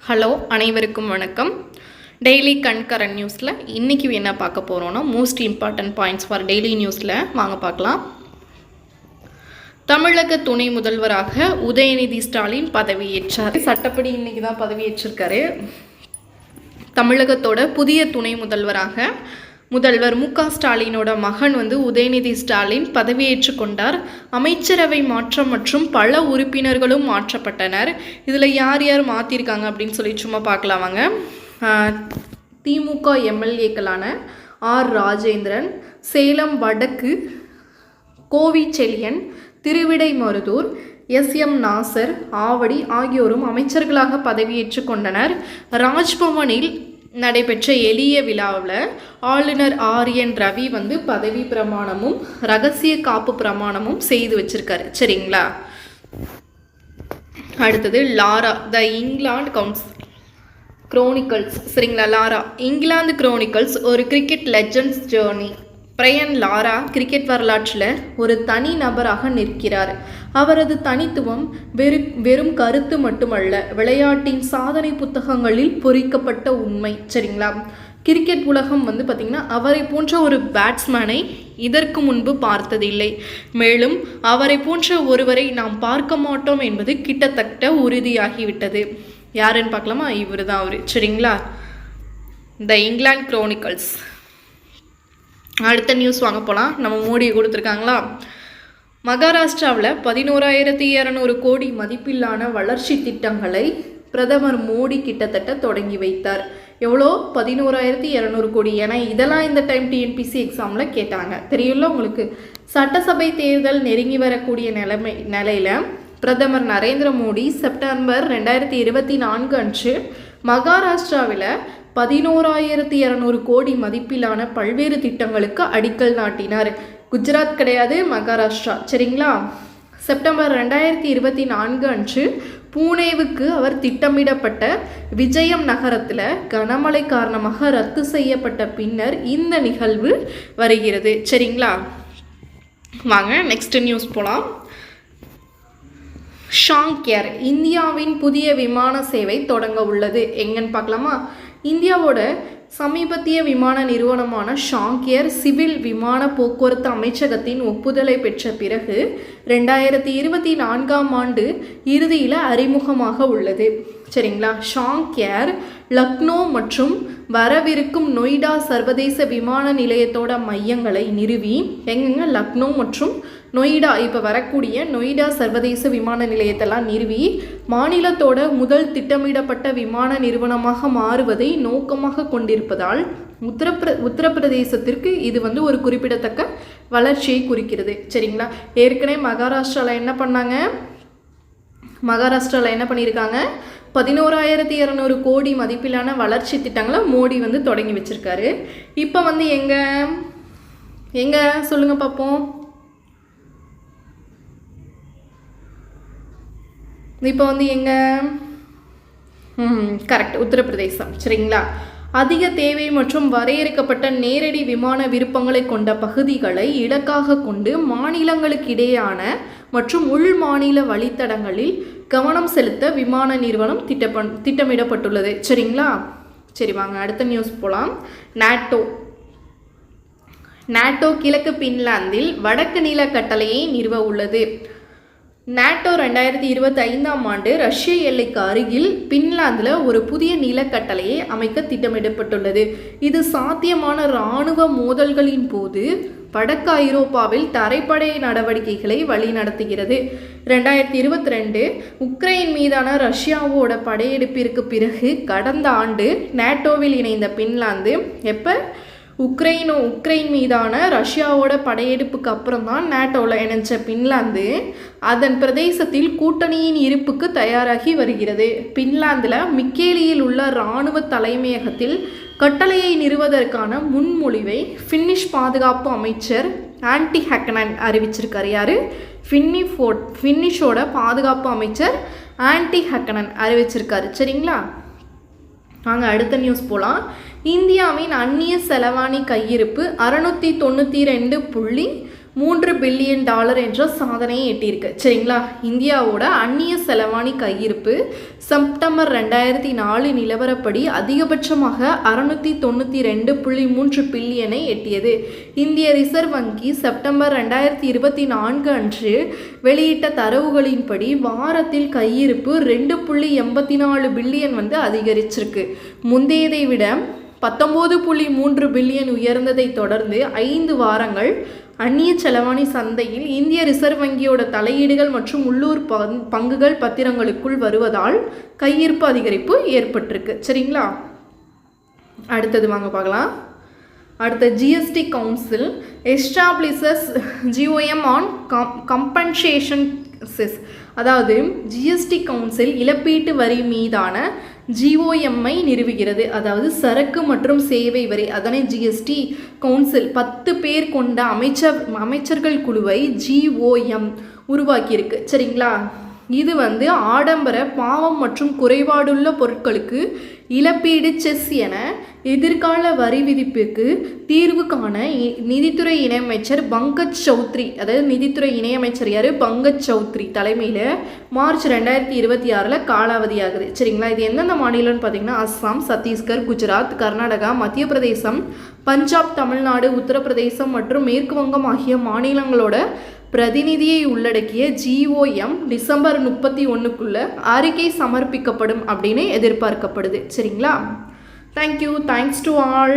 Hello, அனைவருக்கும் வணக்கம். Daily concurrent நியூஸில் இன்றைக்கி என்ன பார்க்க போகிறோன்னா most important points for daily நியூஸில் வாங்க பார்க்கலாம். தமிழக துணை முதல்வராக உதயநிதி ஸ்டாலின் பதவியேற்றார். சட்டப்படி இன்றைக்கி தான் பதவியேற்றிருக்காரு. தமிழகத்தோட புதிய துணை முதல்வராக முதல்வர் மு க ஸ்டாலினோட மகன் உதயநிதி ஸ்டாலின் பதவியேற்று கொண்டார். அமைச்சரவை மாற்றம் மற்றும் பல உறுப்பினர்களும் மாற்றப்பட்டனர். இதில் யார் யார் மாற்றிருக்காங்க அப்படின்னு சொல்லி சும்மா பார்க்கலாம் வாங்க. திமுக எம்எல்ஏக்களான ஆர் ராஜேந்திரன், சேலம் வடக்கு கோவிச்செழியன், திருவிடைமருதூர் எஸ்.எம். நாசர், ஆவடி ஆகியோரும் அமைச்சர்களாக பதவியேற்று கொண்டனர். ராஜ்பவனில் நடைபெற்ற எளிய விழாவில் ஆளுநர் ஆர்.என். ரவி பதவி பிரமாணமும் ரகசிய காப்பு பிரமாணமும் செய்து வச்சிருக்காரு. சரிங்களா? அடுத்தது லாரா த இங்கிலாந்து குரோனிக்கல்ஸ். சரிங்களா? லாரா இங்கிலாந்து குரோனிக்கல்ஸ் ஒரு cricket legends journey. Brian Lara cricket வரலாற்றில் ஒரு தனி நபராக நிற்கிறார். அவரது தனித்துவம் வெறும் கருத்து மட்டுமல்ல, விளையாட்டின் சாதனை புத்தகங்களில் பொறிக்கப்பட்ட உண்மை. சரிங்களா? கிரிக்கெட் உலகம் பார்த்திங்கன்னா அவரை போன்ற ஒரு பேட்ஸ்மேனை இதற்கு முன்பு பார்த்ததில்லை. மேலும் அவரை போன்ற ஒருவரை நாம் பார்க்க மாட்டோம் என்பது கிட்டத்தட்ட உறுதியாகிவிட்டது. யாருன்னு பார்க்கலாமா? இவர் தான் அவர். சரிங்களா? த இங்கிலாந்து குரோனிக்கல்ஸ். அடுத்த நியூஸ் வாங்க போகலாம். நம்ம மோடியை கொடுத்துருக்காங்களா? மகாராஷ்டிராவில் 11,200 கோடி மதிப்பிலான வளர்ச்சி திட்டங்களை பிரதமர் மோடி கிட்டத்தட்ட தொடங்கி வைத்தார். எவ்வளோ? 11,200 கோடி. ஏன்னா இதெல்லாம் இந்த டைம் டிஎன்பிசி எக்ஸாமில் கேட்டாங்க. தெரியும்ல உங்களுக்கு. சட்டசபை தேர்தல் நெருங்கி வரக்கூடிய நிலையில் பிரதமர் நரேந்திர மோடி செப்டம்பர் 2024 அன்று மகாராஷ்டிராவில் 11,200 கோடி மதிப்பிலான பல்வேறு திட்டங்களுக்கு அடிக்கல் நாட்டினார். குஜராத் கிடையாது, மகாராஷ்டிரா. சரிங்களா? செப்டம்பர் 2024 அன்று பூனேவுக்கு அவர் திட்டமிடப்பட்ட விஜயம் நகரத்தில் கனமழை காரணமாக ரத்து செய்யப்பட்ட பின்னர் இந்த நிகழ்வு வருகிறது. சரிங்களா? வாங்க நெக்ஸ்ட் நியூஸ் போகலாம். ஷாங் ஏர் இந்தியாவின் புதிய விமான சேவை தொடங்க உள்ளது. எங்கன்னு பார்க்கலாமா? இந்தியாவோட சமீபத்திய விமான நிறுவனமான ஷாங் ஏர் சிவில் விமான போக்குவரத்து அமைச்சகத்தின் ஒப்புதலை பெற்ற பிறகு 2024 ஆண்டு இறுதியில் அறிமுகமாக உள்ளது. சரிங்களா? ஷாங் ஏர் லக்னோ மற்றும் வரவிருக்கும் நொய்டா சர்வதேச விமான நிலையத்தோட மையங்களை நிறுவி எங்கெங்க லக்னோ மற்றும் நொய்டா, இப்போ வரக்கூடிய நொய்டா சர்வதேச விமான நிலையத்தெல்லாம் நிறுவி மாநிலத்தோட முதல் திட்டமிடப்பட்ட விமான நிறுவனமாக மாறுவதை நோக்கமாக கொண்டிருப்பதால் உத்தரப்பிரதேசத்திற்கு இது ஒரு குறிப்பிடத்தக்க வளர்ச்சியை குறிக்கிறது. சரிங்களா? ஏற்கனவே மகாராஷ்டிராவில் என்ன பண்ணியிருக்காங்க? 11,200 கோடி மதிப்பிலான வளர்ச்சி திட்டங்களை மோடி தொடங்கி வச்சிருக்காரு. இப்போ எங்க சொல்லுங்க பார்ப்போம். இப்போ எங்க? கரெக்ட், உத்தரப்பிரதேசம். சரிங்களா? அதிக தேவை மற்றும் வரையறுக்கப்பட்ட நேரடி விமான விருப்பங்களை கொண்ட பகுதிகளை இலக்காக கொண்டு மாநிலங்களுக்கு இடையேயான மற்றும் உள் மாநில வழித்தடங்களில் கவனம் செலுத்த விமான நிறுவனம் திட்டமிடப்பட்டுள்ளது. சரிங்களா? சரி, வாங்க அடுத்த நியூஸ் போகலாம். நாட்டோ கிழக்கு பின்லாந்தில் வடக்கு நீல கட்டளையை நிறுவ உள்ளது. நாட்டோ 2025 ஆண்டு ரஷ்ய எல்லைக்கு அருகில் பின்லாந்தில் ஒரு புதிய நிலக்கட்டளையை அமைக்க திட்டமிடப்பட்டுள்ளது. இது சாத்தியமான இராணுவ மோதல்களின் போது வடக்கு ஐரோப்பாவில் தரைப்படை நடவடிக்கைகளை வழிநடத்துகிறது. 2022 உக்ரைன் மீதான ரஷ்யாவோட படையெடுப்பிற்கு பிறகு கடந்த ஆண்டு நாட்டோவில் இணைந்த பின்லாந்து உக்ரைன் மீதான ரஷ்யாவோட படையெடுப்புக்கு அப்புறம் தான் நாட்டோவில் இணைஞ்ச பின்லாந்து அதன் பிரதேசத்தில் கூட்டணியின் இருப்புக்கு தயாராகி வருகிறது. பின்லாந்தில் மிக்கேலியில் உள்ள இராணுவ தலைமையகத்தில் கட்டளையை நிறுவதற்கான முன்மொழிவை ஃபின்னிஷ் பாதுகாப்பு அமைச்சர் ஆன்டி ஹக்கனன் அறிவிச்சிருக்காரு. யார்? ஃபின்னிஷோட பாதுகாப்பு அமைச்சர் ஆன்டி ஹக்கனன் அறிவிச்சிருக்காரு. சரிங்களா? வாங்க அடுத்த நியூஸ் போகலாம். இந்தியாவின் அந்நிய செலவாணி கையிருப்பு 692 $3 பில்லியன் என்ற சாதனையை எட்டியிருக்கு. சரிங்களா? இந்தியாவோட அந்நிய செலவாணி கையிருப்பு செப்டம்பர் 2004 நிலவரப்படி அதிகபட்சமாக 692.3 பில்லியனை எட்டியது. இந்திய ரிசர்வ் வங்கி செப்டம்பர் 2024 அன்று வெளியிட்ட தரவுகளின்படி வாரத்தில் கையிருப்பு 2.84 பில்லியன் அதிகரிச்சிருக்கு. முந்தையதை விட 19.3 பில்லியன் உயர்ந்ததை தொடர்ந்து 5 வாரங்கள் அந்நிய செலவாணி சந்தையில் இந்திய ரிசர்வ் வங்கியோட தலையீடுகள் மற்றும் உள்ளூர் பங்குகள் பத்திரங்களுக்குள் வருவதால் கையிருப்பு அதிகரிப்பு ஏற்பட்டிருக்கு. சரிங்களா? அடுத்தது வாங்க பார்க்கலாம். அடுத்த GST council establishes GoM on compensation chess. அதாவது ஜிஎஸ்டி கவுன்சில் இழப்பீட்டு வரி மீதான ஜிஓஎம்ஐ நிறுவுகிறது. அதாவது சரக்கு மற்றும் சேவை வரி, அதனை ஜிஎஸ்டி கவுன்சில் 10 பேர் கொண்ட அமைச்சர்கள் குழுவை ஜிஓஎம் உருவாக்கியிருக்கு. சரிங்களா? இது ஆடம்பர பாவம் மற்றும் குறைபாடுள்ள பொருட்களுக்கு இழப்பீடு செஸ் என எதிர்கால வரி விதிப்புக்கு தீர்வு காண நிதித்துறை இணையமைச்சர் பங்கஜ் சௌத்ரி, அதாவது நிதித்துறை இணையமைச்சர் யார்? பங்கஜ் சௌத்ரி தலைமையில் மார்ச் 2026 காலாவதி ஆகுது. சரிங்களா? இது எந்தெந்த மாநிலம்னு பார்த்தீங்கன்னா அஸ்ஸாம், சத்தீஸ்கர், குஜராத், கர்நாடகா, மத்திய பிரதேசம், பஞ்சாப், தமிழ்நாடு, உத்தரப்பிரதேசம் மற்றும் மேற்கு வங்கம் ஆகிய மாநிலங்களோட பிரதிநிதியை உள்ளடக்கிய ஜிஓஎம் டிசம்பர் 31க்குள்ள அறிக்கை சமர்ப்பிக்கப்படும் அப்படின்னு எதிர்பார்க்கப்படுது. சரிங்களா? தேங்க்யூ. Thanks to all.